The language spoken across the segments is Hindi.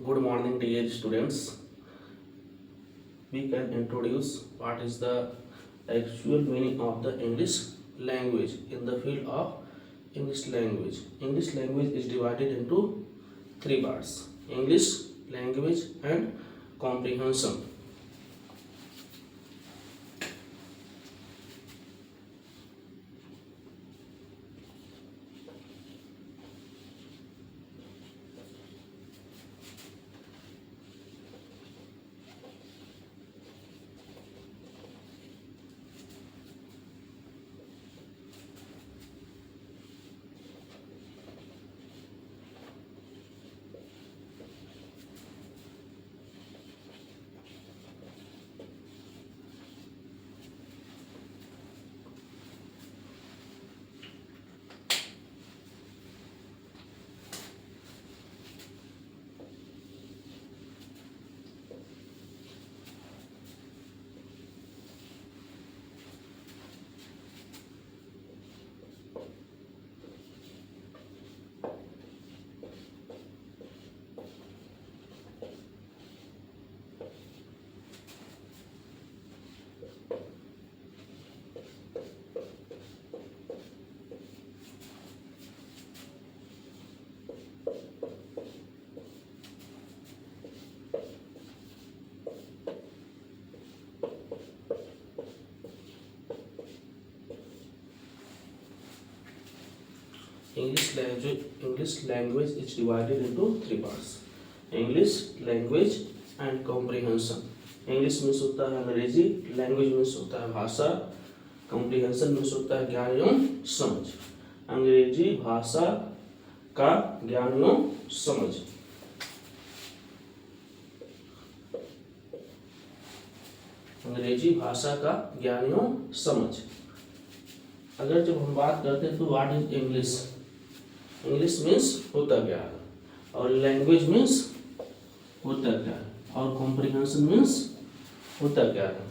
Good morning, dear students. We can introduce what is the actual meaning of the English language in the field of English language. English language is divided into three parts: English language and comprehension. English language is divided into three parts: English language and comprehension. English means होता है अंग्रेजी, लैंग्वेज मीन्स होता है भाषा, कॉम्प्रिहेंशन मीन्स होता है ज्ञान एवं समझ। अंग्रेजी भाषा का ज्ञान एवं समझ। अंग्रेजी भाषा का ज्ञान एवं समझ। अगर जब हम बात करते हैं तो what is English? English means होता क्या है, और लैंग्वेज मीन्स होता क्या है, और कॉम्प्रिहेंशन मीन्स होता क्या है।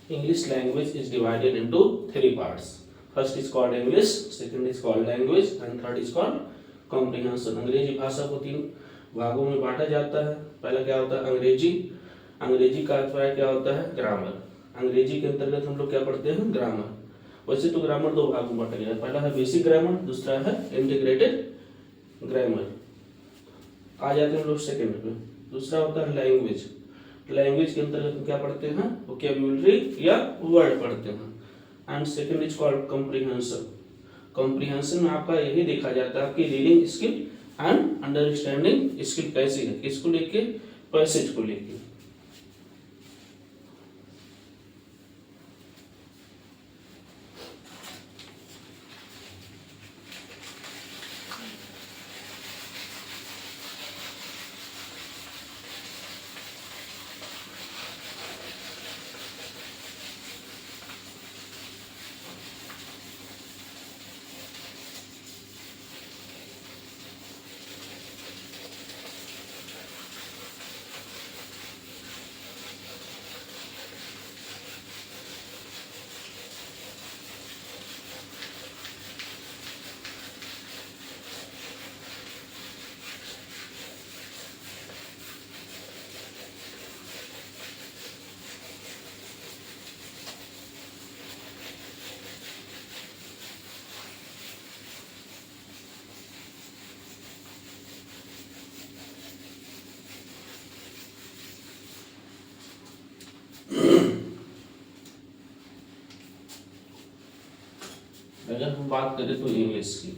English language is divided into three parts. First is called English, second is called language, and third is called comprehension. अंग्रेजी भाषा को तीन भागों में बांटा जाता है. पहला क्या होता है अंग्रेजी. अंग्रेजी का अर्थ क्या होता है ग्रामर. अंग्रेजी के अंतर्गत हम लोग क्या पढ़ते हैं ग्रामर. वैसे तो ग्रामर दो भागों में बांटा गया है. पहला है बेसिक ग्रामर, दूसरा है इंटीग्रेटेड ग्रामर. आ जाते हैं हम लोग सेकेंड पे. दूसरा होता है लैंग्वेज. लैंग्वेज के अंतर्गत हम क्या पढ़ते हैं वोकैब्युलरी या वर्ड पढ़ते हैं. And second is called comprehension. Comprehension में आपका यही देखा जाता है आपकी reading skill and understanding skill कैसी है, किसको लेके पैसेज को लेके. अगर हम बात करें तो इंग्लिश की,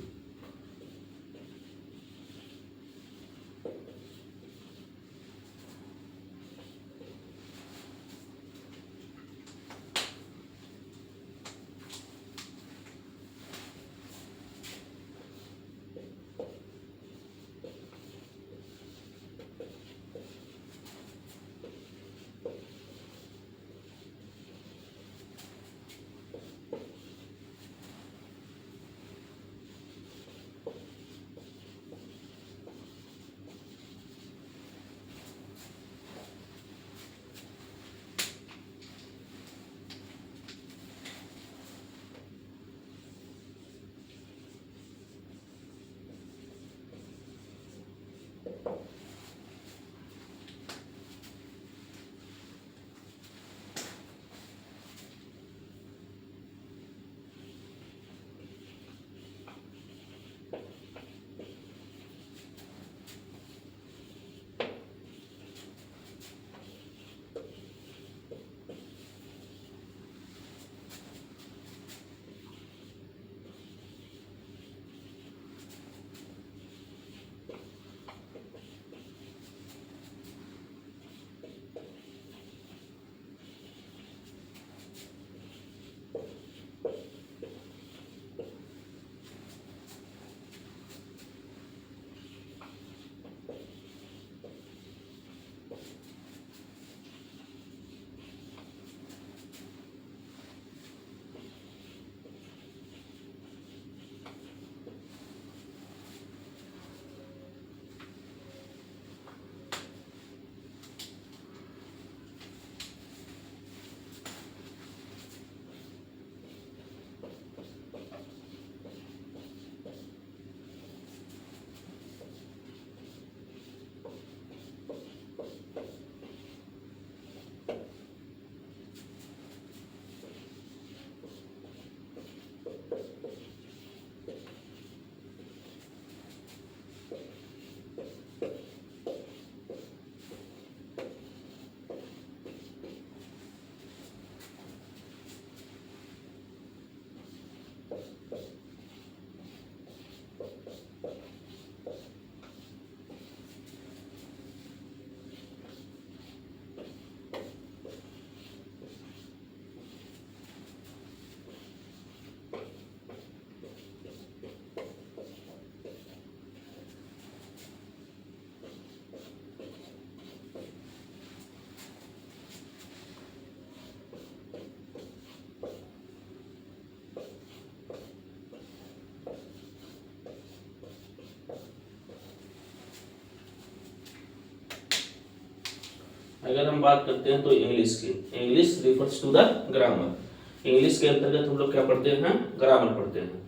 अगर हम बात करते हैं तो इंग्लिश की, English refers to the grammar. English के अंतर्गत हम लोग क्या पढ़ते हैं, ग्रामर पढ़ते हैं।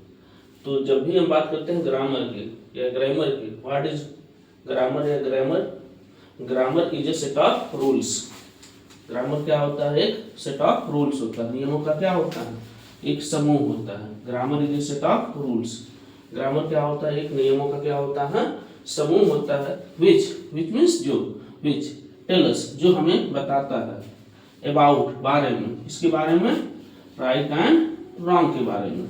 तो जब भी हम बात करते हैं ग्रामर की या ग्रामर की, व्हाट इज ग्रामर या grammar? Grammar is a set of rules. Grammar क्या होता है? एक सेट ऑफ रूल्स होता है, नियमों का क्या होता है, एक समूह होता है। Grammar is a set of rules. Grammar क्या होता है? एक नियमों का क्या होता है, समूह होता है। विच मीन्स जो, विच टेल अस जो हमें बताता है, अबाउट बारे में, इसके बारे में, राइट एंड रॉन्ग के बारे में।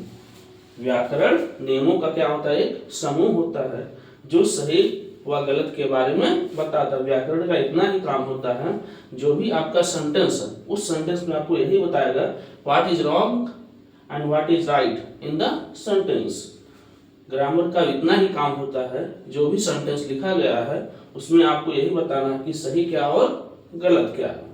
व्याकरण नियमों का क्या होता है? एक समूह होता है जो सही व गलत के बारे में बताता है। व्याकरण का इतना ही काम होता है, जो भी आपका सेंटेंस है उस सेंटेंस में आपको यही बताएगा what is wrong and what is right in the sentence. Grammar का इतना ही काम होता है, जो भी सेंटेंस लिखा गया है उसमें आपको यही बताना है कि सही क्या और गलत क्या है।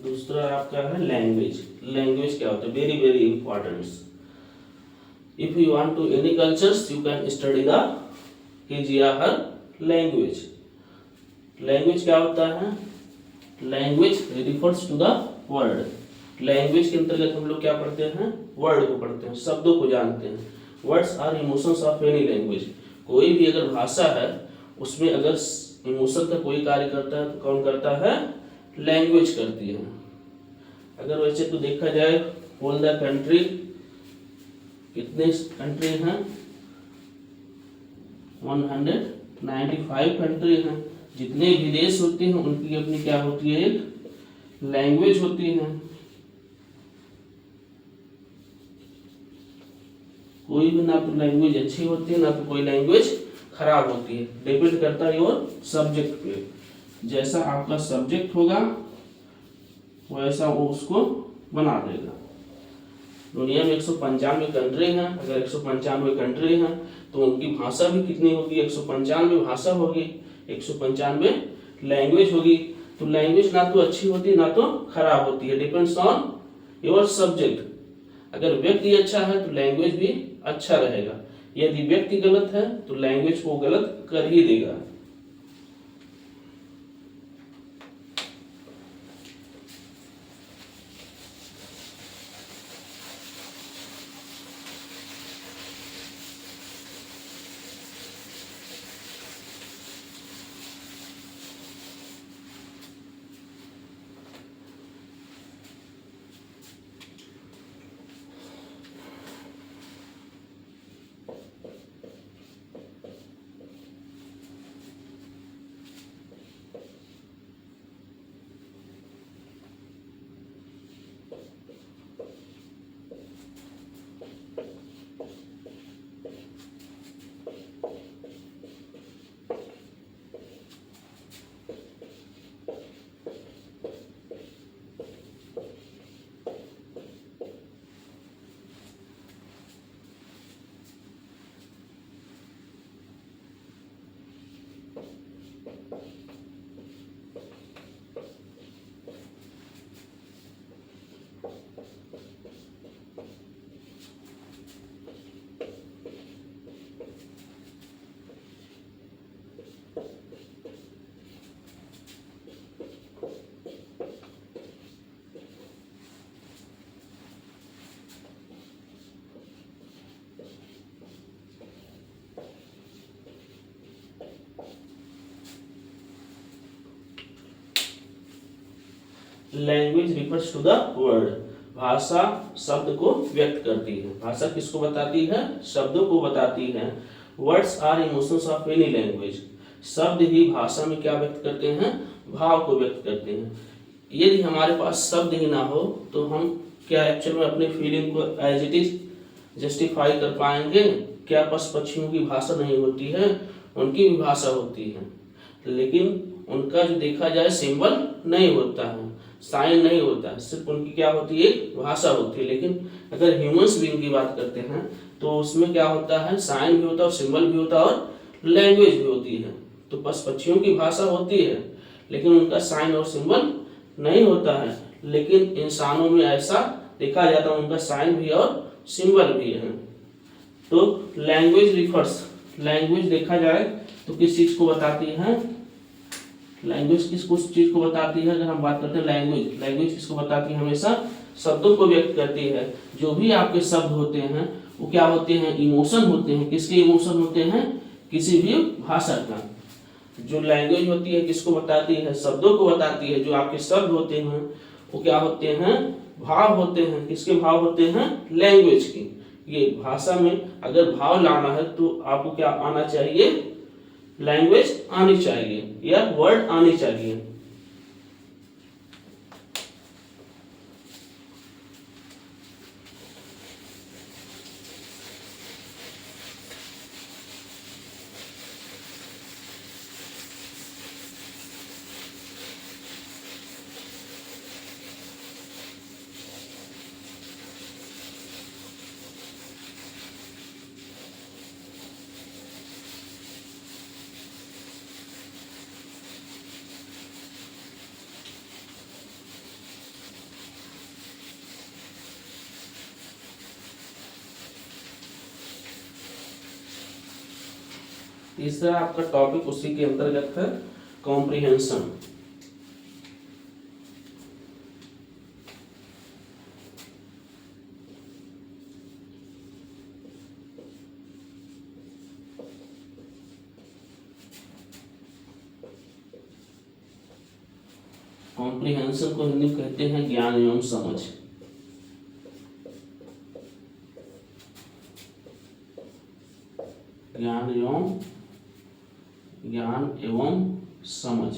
दूसरा आपका है लैंग्वेज। लैंग्वेज क्या होता है? Very very important. If you want to any cultures you can study the her language. Language क्या होता है? Language refers to the word. Language के अंतर्गत हम लोग क्या पढ़ते हैं? वर्ड को पढ़ते हैं, शब्दों को जानते हैं। Words are emotions of any language. कोई भी अगर भाषा है उसमें अगर इमोशन का कोई कार्य करता है तो कौन करता है? लैंग्वेज करती है। अगर वैसे तो देखा जाए ऑल द कंट्री, कितने कंट्री हैं? 195 कंट्री हैं। जितने भी देश होते हैं उनकी अपनी क्या होती है? एक लैंग्वेज होती है। कोई भी ना तो लैंग्वेज अच्छी होती है ना तो कोई लैंग्वेज खराब होती है। डिपेंड करता है योर सब्जेक्ट पे। जैसा आपका सब्जेक्ट होगा वैसा वो उसको बना देगा। दुनिया में 195 कंट्री हैं। अगर 195 कंट्री हैं तो उनकी भाषा भी कितनी होगी? 195 भाषा होगी, 195 लैंग्वेज होगी। तो लैंग्वेज ना तो अच्छी होती ना तो खराब होती है, डिपेंड्स ऑन योर सब्जेक्ट। अगर व्यक्ति अच्छा है तो लैंग्वेज भी अच्छा रहेगा, यदि व्यक्ति गलत है तो लैंग्वेज को गलत कर ही देगा। Language refers to the word, भाषा शब्द को व्यक्त करती है। भाषा किसको बताती है? शब्दों को बताती है। Words are emotions of any language, शब्द ही भाषा में क्या व्यक्त करते हैं? भाव को व्यक्त करते हैं। यदि हमारे पास शब्द ही ना हो तो हम क्या एक्चुअल में अपनी फीलिंग को एज इट इज जस्टिफाई कर पाएंगे? क्या पशु पक्षियों की भाषा नहीं होती है? उनकी भी भाषा होती है, लेकिन उनका जो देखा जाए सिंबल नहीं होता है, साइन नहीं होता है, सिर्फ उनकी क्या होती है? भाषा होती है। लेकिन अगर ह्यूमंस बीइंग की बात करते हैं तो उसमें क्या होता है? साइन भी होता है और सिंबल भी होता है और लैंग्वेज भी होती है। तो पशु पक्षियों की भाषा होती है लेकिन उनका साइन और सिंबल नहीं होता है, लेकिन इंसानों में ऐसा देखा जाता है उनका साइन भी और सिंबल भी है। तो लैंग्वेज रिफर्स, लैंग्वेज देखा जाए तो किस चीज को बताती है? लैंग्वेज किस चीज को बताती है? अगर हम बात करते हैं लैंग्वेज, लैंग्वेज किसको बताती है? हमेशा शब्दों को व्यक्त करती है। जो भी आपके शब्द होते हैं वो क्या होते हैं? इमोशन होते हैं। किसके इमोशन होते हैं? किसी भी भाषा का। जो लैंग्वेज होती है किसको बताती है? शब्दों को बताती है। जो आपके शब्द होते हैं वो क्या होते हैं? भाव होते हैं। किसके भाव होते हैं? लैंग्वेज की। ये भाषा में अगर भाव लाना है तो आपको क्या आना चाहिए? लैंग्वेज आनी चाहिए या वर्ड आनी चाहिए। तीसरा आपका टॉपिक उसी के अंतर्गत है, कॉम्प्रिहेंशन। कॉम्प्रिहेंशन को हिंदी में कहते हैं ज्ञान एवं समझ। ज्ञान एवं समझ,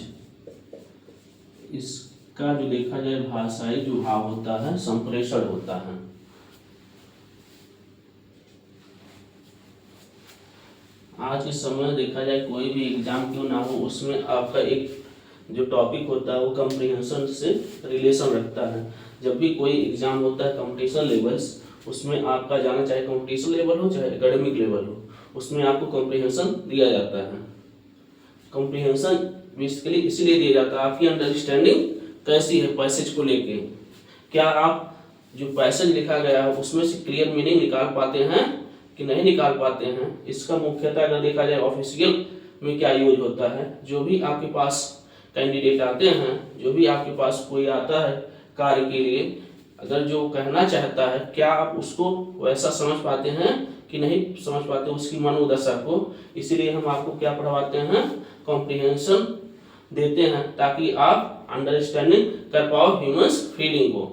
इसका जो देखा जाए भाषाई जो भाव होता है संप्रेषण होता है। आज के समय में देखा जाए कोई भी एग्जाम क्यों ना हो उसमें आपका एक जो टॉपिक होता है वो कॉम्प्रिहेंशन से रिलेशन रखता है। जब भी कोई एग्जाम होता है कंपटीशन लेवल्स, उसमें आपका जाना चाहे कंपटीशन लेवल हो चाहे एकेडमिक लेवल हो, उसमें आपको कॉम्प्रिहेंशन दिया जाता है। कॉम्प्रिहेंशन बेसिकली इसलिए दिया जाता है आपकी अंडरस्टैंडिंग कैसी है पैसेज को लेके। क्या आप जो पैसेज लिखा गया है उसमें से क्लियर मीनिंग निकाल पाते हैं कि नहीं निकाल पाते हैं? इसका मुख्यतः अगर देखा जाए ऑफिशियल में क्या यूज होता है, जो भी आपके पास कैंडिडेट आते हैं, जो भी आपके पास कोई आता है कार्य के लिए, अगर जो कहना चाहता है क्या आप उसको वैसा समझ पाते हैं कि नहीं समझ पाते उसकी मनोदशा को? इसीलिए हम आपको क्या पढ़वाते हैं? कॉम्प्रिहेंशन देते हैं ताकि आप अंडरस्टैंडिंग कर पाओ ह्यूमंस फीलिंग को।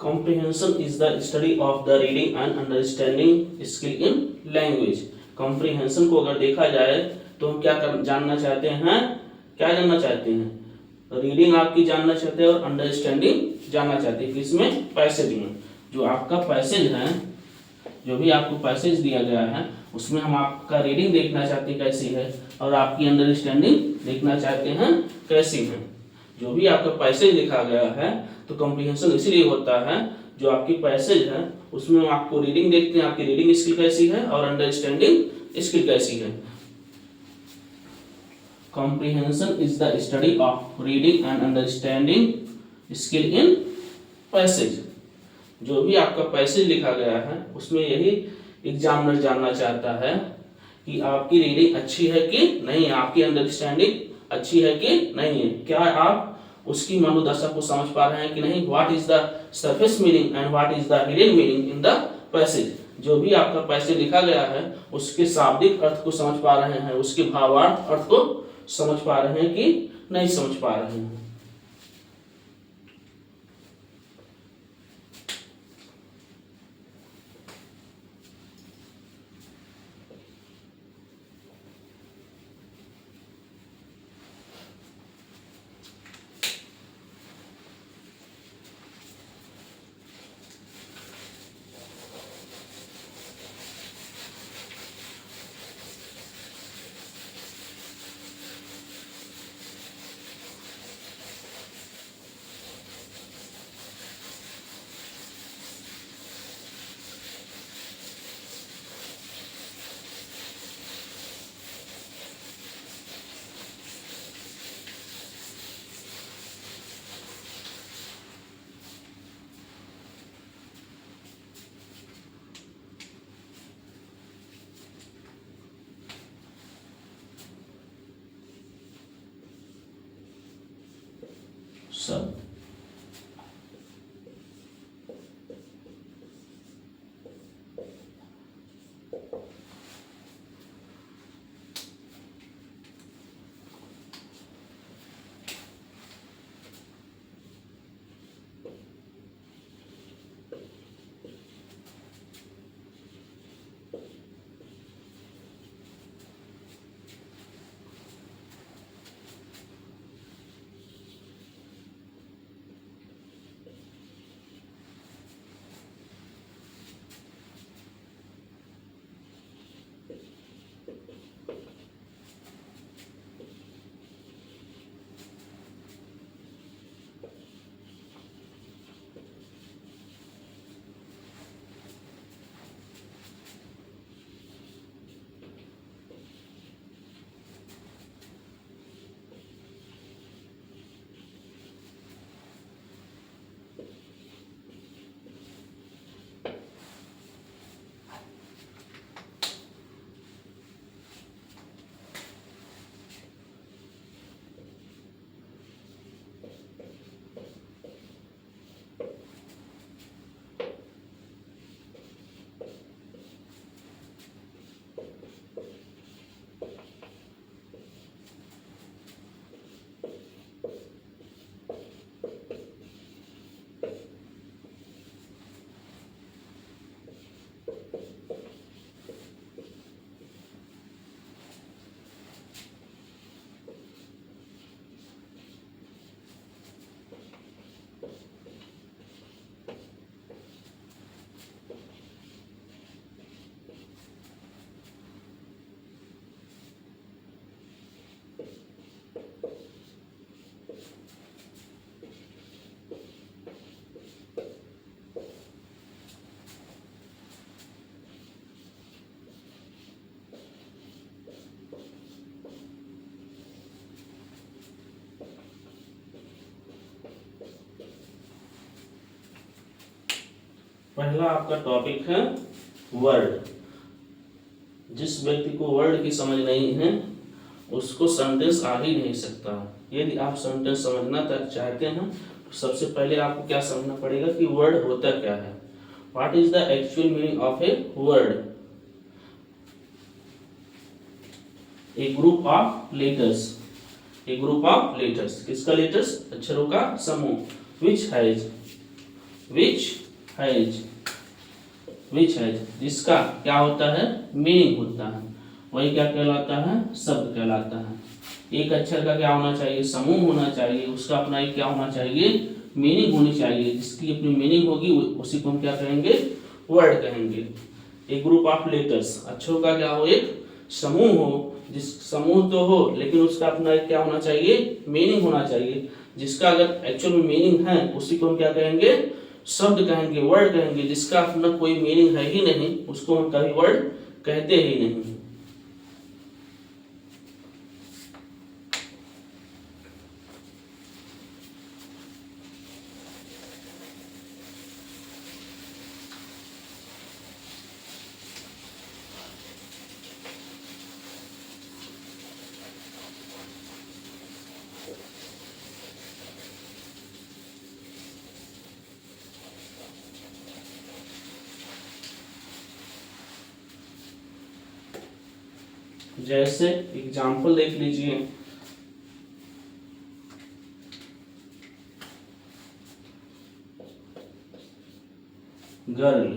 comprehension is the study of the reading and understanding skill in language. comprehension को अगर देखा जाए तो हम क्या जानना चाहते हैं, क्या जानना चाहते हैं, रीडिंग आपकी जानना चाहते हैं और अंडरस्टैंडिंग जानना चाहते हैं किसमें, पैसेज में। जो आपका पैसेज है, जो भी आपको पैसेज दिया गया है उसमें हम आपका रीडिंग देखना चाहते हैं कैसी है और आपकी अंडरस्टैंडिंग देखना चाहते हैं कैसी है। जो भी आपका पैसेज लिखा गया है तो कॉम्प्रिहेंशन इसीलिए होता है, जो आपकी पैसेज है उसमें हम आपको रीडिंग देखते हैं, आपकी रीडिंग स्किल कैसी है और अंडरस्टैंडिंग स्किल कैसी है। Comprehension is the study of reading and understanding skill in passage. जो भी आपका पैसेज लिखा गया है उसमें यही एग्जामिनर जानना चाहता है कि आपकी रीडिंग अच्छी है कि नहीं है, आपकी अंडरस्टैंडिंग अच्छी है कि नहीं है, क्या आप उसकी मनोदशा को समझ पा रहे हैं कि नहीं। What is the surface meaning and what is the hidden meaning in the passage. जो भी आपका पैसेज लिखा गया है उसके शाब्दिक अर्थ को समझ पा रहे हैं, उसके भावार्थ अर्थ को समझ पा रहे हैं कि नहीं समझ पा रहे हैं। सब पहला आपका टॉपिक है वर्ड। जिस व्यक्ति को वर्ड की समझ नहीं है उसको सेंटेंस आ ही नहीं सकता। यदि आप सेंटेंस समझना तक चाहते हैं तो सबसे पहले आपको क्या समझना पड़ेगा कि वर्ड होता क्या है। What is the actual meaning of a word? A group of letters. A group of letters, किसका लेटर्स? अक्षरों का समूह। Which has which has, which has जिसका क्या होता है, मीनिंग होता है, वही क्या कहलाता है, शब्द कहलाता है। एक अक्षर का क्या होना चाहिए, समूह होना चाहिए, उसका अपना एक क्या होना चाहिए, मीनिंग होनी चाहिए, जिसकी अपनी मीनिंग होगी उसी को हम क्या कहेंगे, वर्ड कहेंगे। एक ग्रुप ऑफ लेटर्स, अक्षरों का क्या हो, एक समूह हो, जिस समूह तो हो लेकिन उसका अपना एक क्या होना चाहिए, मीनिंग होना चाहिए, जिसका अगर एक्चुअल में मीनिंग है उसी को हम क्या कहेंगे, शब्द कहेंगे, वर्ड कहेंगे। जिसका अपना कोई मीनिंग है ही नहीं उसको हम कभी वर्ड कहते ही नहीं। जैसे एग्जाम्पल देख लीजिए, गर्ल,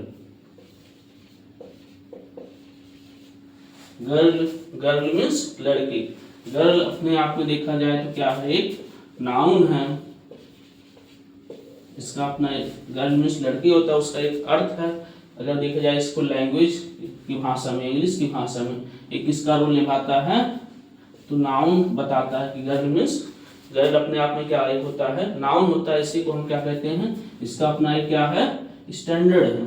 गर्ल, गर्ल मीन्स लड़की। गर्ल अपने आप में देखा जाए तो क्या है, एक नाउन है, इसका अपना गर्ल मीन्स लड़की होता है, उसका एक अर्थ है। अगर देखा जाए इसको लैंग्वेज की भाषा में, इंग्लिश की भाषा में एक किसका रोल निभाता है, तो नाउन बताता है कि गर्ल मीन्स, गर्ल अपने आप में क्या एक होता है, नाउन होता है, इसी को हम क्या कहते हैं, इसका अपना एक क्या है, स्टैंडर्ड है,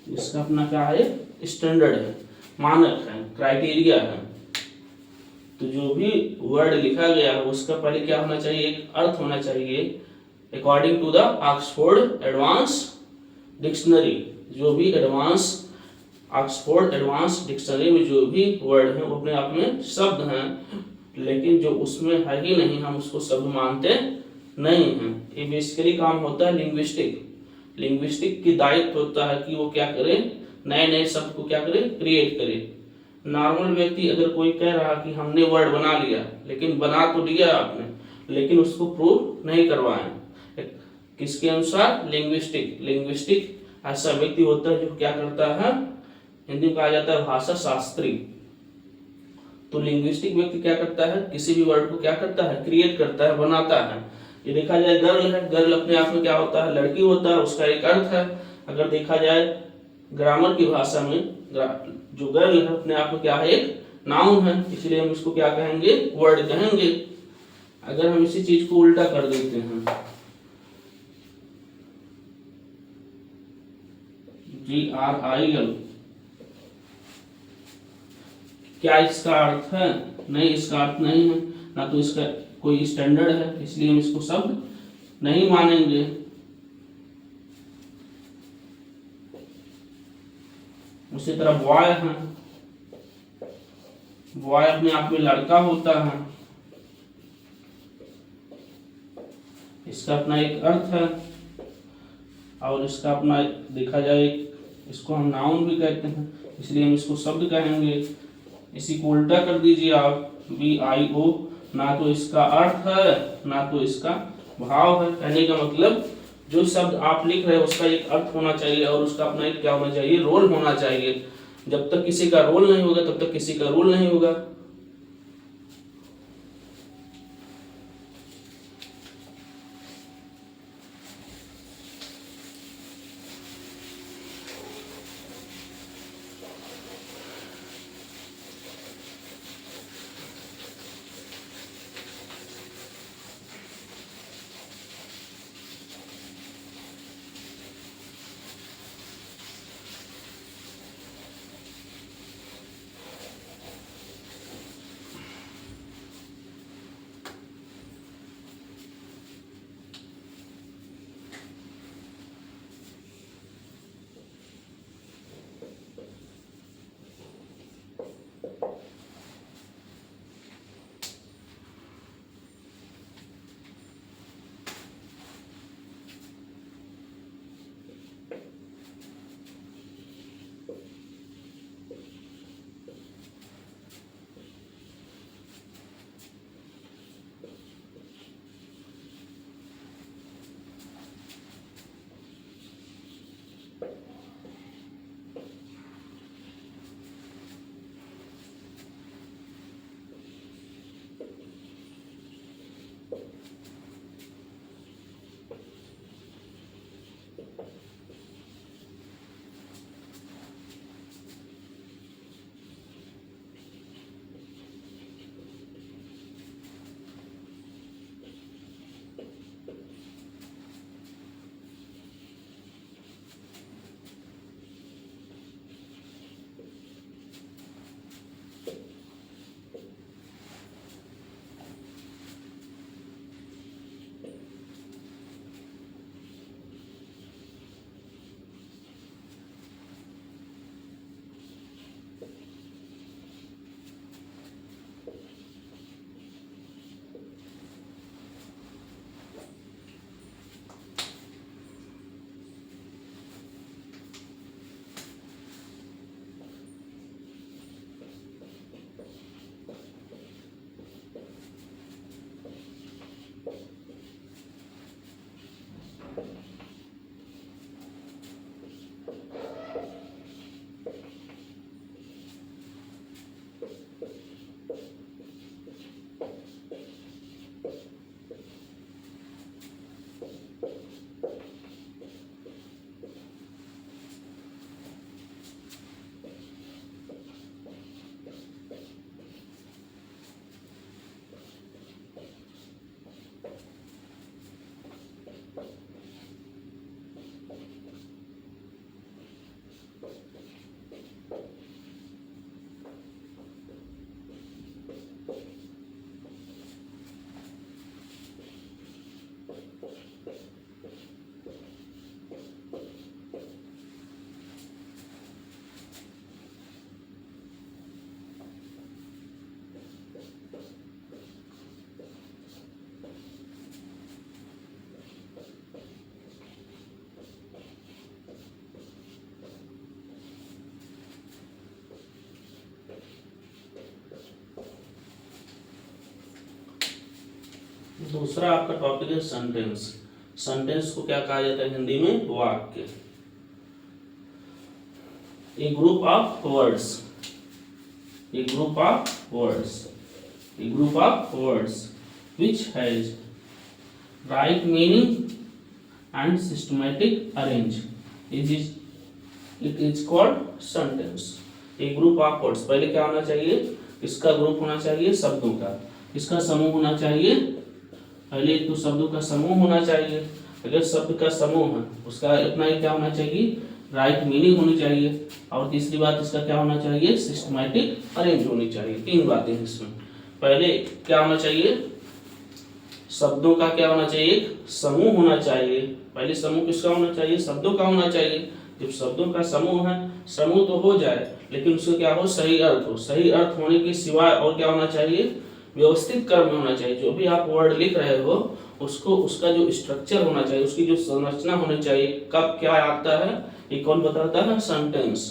इसका अपना क्या है, स्टैंडर्ड है, मानक है, क्राइटेरिया है। तो जो भी वर्ड लिखा गया है उसका पहले क्या होना चाहिए, एक अर्थ होना चाहिए, according to the Oxford advance dictionary. जो भी एडवांस ऑक्सफोर्ड एडवांस डिक्शनरी में जो भी वर्ड है वो अपने आप में शब्द हैं, लेकिन जो उसमें है ही नहीं हम उसको शब्द मानते नहीं हैं। ये बेसिकली काम होता है लिंग्विस्टिक, लिंग्विस्टिक की दायित्व होता है कि वो क्या करे, नए नए शब्द को क्या करे, क्रिएट करे। नॉर्मल व्यक्ति अगर कोई कह रहा कि हमने वर्ड बना लिया, लेकिन बना तो लिया आपने लेकिन उसको प्रूव नहीं करवाए, किसके अनुसार, लिंग्विस्टिक। लिंग्विस्टिक ऐसा व्यक्ति होता है जो क्या करता है, हिंदी में कहा जाता है भाषा शास्त्री। तो लिंग्विस्टिक व्यक्ति क्या करता है, किसी भी वर्ड को क्या करता है, क्रिएट करता है, बनाता है। ये देखा जाए गर्ल है, गर्ल अपने आप में क्या होता है, लड़की होता है, उसका एक अर्थ है। अगर देखा जाए ग्रामर की भाषा में, जो गर्ल है अपने आप में क्या है, एक नाउन है, इसलिए हम इसको क्या कहेंगे, वर्ड कहेंगे। अगर हम इसी चीज को उल्टा कर देते हैं, GRIL, क्या इसका अर्थ है, नहीं इसका अर्थ नहीं है, ना तो इसका कोई स्टैंडर्ड है, इसलिए हम इसको शब्द नहीं मानेंगे। उसी तरह बॉय है, बॉय अपने आप में लड़का होता है, इसका अपना एक अर्थ है, और इसका अपना देखा जाए इसको हम नाउन भी कहते हैं, इसलिए हम इसको शब्द कहेंगे। इसी को उल्टा कर दीजिए आप, BIO, ना तो इसका अर्थ है ना तो इसका भाव है। कहने का मतलब जो शब्द आप लिख रहे हैं उसका एक अर्थ होना चाहिए और उसका अपना एक क्या होना चाहिए, रोल होना चाहिए। जब तक किसी का रोल नहीं होगा तब तक किसी का रूल नहीं होगा। दूसरा आपका टॉपिक है सेंटेंस। सेंटेंस को क्या कहा जाता है हिंदी में? वाक्य। A group of words, a group of words, a group of words which has right meaning and systematic arrange it is called sentence। a group of words, पहले क्या होना चाहिए? किसका ग्रुप होना चाहिए? शब्दों का। किसका समूह होना चाहिए? पहले एक तो शब्दों का समूह होना चाहिए। अगर शब्द का समूह है उसका अपना ही क्या होना चाहिए? राइट मीनिंग होनी चाहिए। और तीसरी बात इसका क्या होना चाहिए? सिस्टमैटिक अरेंज होनी चाहिए। तीन बातें हैं इसमें। पहले क्या होना चाहिए? शब्दों का क्या होना चाहिए? एक समूह होना चाहिए। पहले समूह किसका होना चाहिए? शब्दों का होना चाहिए। जब शब्दों का समूह है, समूह तो हो जाए लेकिन उसका क्या हो? सही अर्थ हो। सही अर्थ होने के सिवाय और क्या होना चाहिए? व्यवस्थित क्रम में होना चाहिए। जो भी आप वर्ड लिख रहे हो उसको उसका जो स्ट्रक्चर होना चाहिए, उसकी जो संरचना होनी चाहिए, कब क्या आता है ये कौन बताता है? सेंटेंस।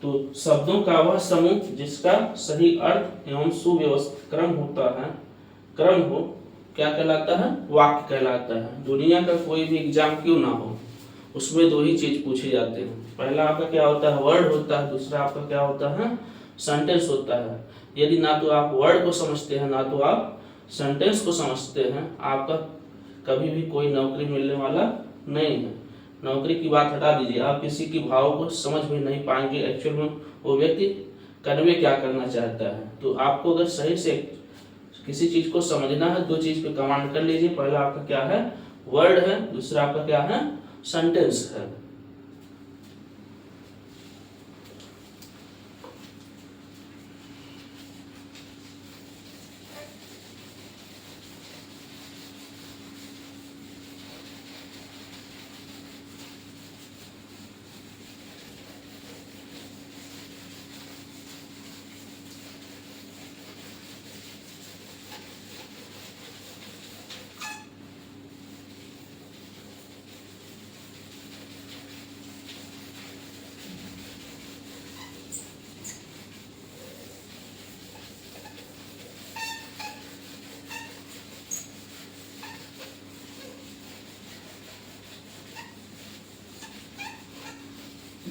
तो शब्दों का वह समूह जिसका सही अर्थ एवं सुव्यवस्थित क्रम होता है, क्रम हो, क्या कहलाता है? वाक्य कहलाता है। दुनिया का कोई भी एग्जाम क्यों ना हो उसमें दो ही चीज पूछे जाते हैं। पहला आपका क्या होता है? वर्ड होता है। दूसरा आपका क्या होता है? सेंटेंस होता है। यदि ना तो आप वर्ड को समझते हैं ना तो आप सेंटेंस को समझते हैं, आपका कभी भी कोई नौकरी मिलने वाला नहीं है। नौकरी की बात हटा दीजिए, आप किसी की भाव को समझ भी नहीं पाएंगे एक्चुअल में वो व्यक्ति करने क्या करना चाहता है। तो आपको अगर सही से किसी चीज को समझना है, दो चीज पे कमांड कर लीजिए। पहला आपका क्या है? वर्ड है। दूसरा आपका क्या है? सेंटेंस है।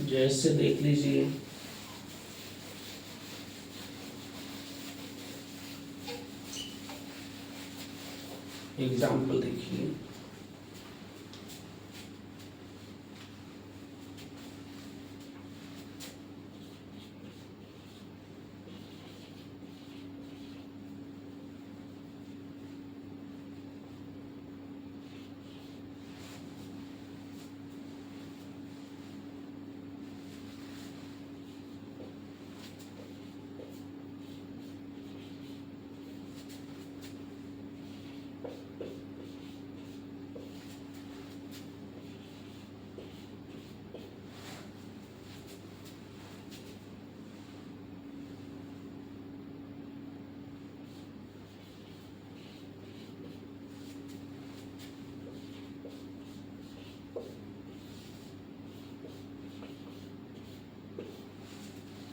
जैसे देख लीजिए, एग्जाम्पल देखिए,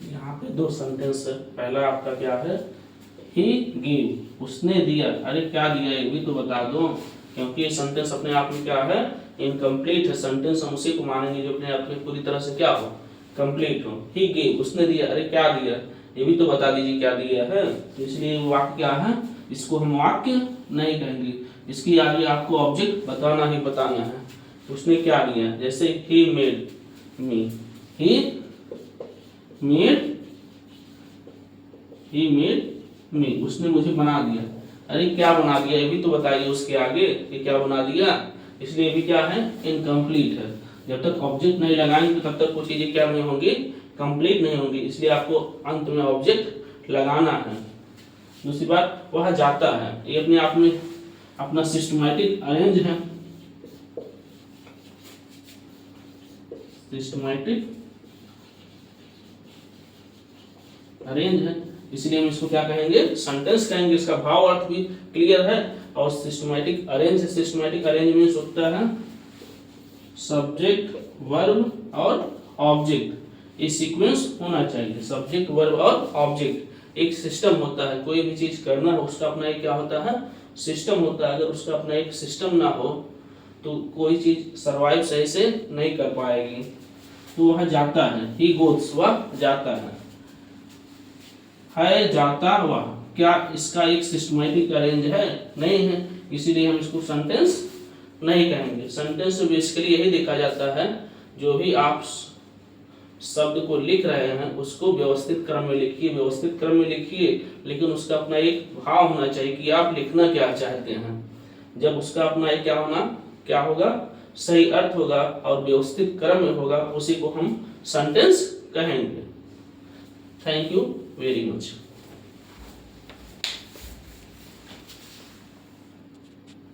यहाँ पे दो सेंटेंस है। पहला आपका क्या है, ही गिव, उसने दिया। अरे क्या दिया ये भी तो बता दो, क्योंकि ये सेंटेंस अपने आप में क्या है, इनकम्प्लीट है। सेंटेंस हम उसी को मानेंगे जो अपने आप में पूरी तरह से क्या हो, कंप्लीट हो। ही गिव, उसने दिया। अरे क्या दिया ये भी तो बता दीजिए क्या दिया है। तो इसलिए वाक्य क्या है, इसको हम वाक्य नहीं कहेंगे, इसकी आगे आपको ऑब्जेक्ट बताना ही बताना है। उसने क्या दिया, जैसे he made me, he made me, उसने मुझे बना दिया। अरे क्या बना दिया ये भी तो बताइए उसके आगे कि क्या बना दिया। इसलिए भी क्या है, इनकम्प्लीट है। जब तक ऑब्जेक्ट नहीं लगाएंगे तब तक कुछ चीजें क्या नहीं होंगी, कंप्लीट नहीं होंगी। इसलिए आपको अंत में ऑब्जेक्ट लगाना है। दूसरी बात, वह जाता है, ये अपने आप में अपना सिस्टमैटिक अरेंज है, सिस्टमैटिक अरेंज है। इसलिए हम इसको क्या कहेंगे, सेंटेंस कहेंगे। इसका भाव अर्थ भी क्लियर है और सिस्टमैटिक अरेंज है। सिस्टमैटिक अरेंज मींस होता है सब्जेक्ट, वर्ब और ऑब्जेक्ट, ये सीक्वेंस होना चाहिए। सब्जेक्ट, वर्ब और ऑब्जेक्ट एक सिस्टम होता है। कोई भी चीज करना हो उसका अपना एक क्या होता है, सिस्टम होता है। अगर उसका अपना एक सिस्टम ना हो तो कोई चीज सरवाइव सही से नहीं कर पाएगी। तो वह जाता है, ही गोस, वह जाता है जाता हुआ, क्या इसका एक सिस्टमैटिक अरेंज है, नहीं है। इसीलिए हम इसको सेंटेंस नहीं कहेंगे। सेंटेंस में बेसिकली यही देखा जाता है, जो भी आप शब्द को लिख रहे हैं उसको व्यवस्थित क्रम में लिखिए, व्यवस्थित क्रम में लिखिए, लेकिन उसका अपना एक भाव होना चाहिए कि आप लिखना क्या चाहते हैं। जब उसका अपना एक क्या होना, क्या होगा, सही अर्थ होगा और व्यवस्थित क्रम में होगा, उसी को हम सेंटेंस कहेंगे। Thank you very much.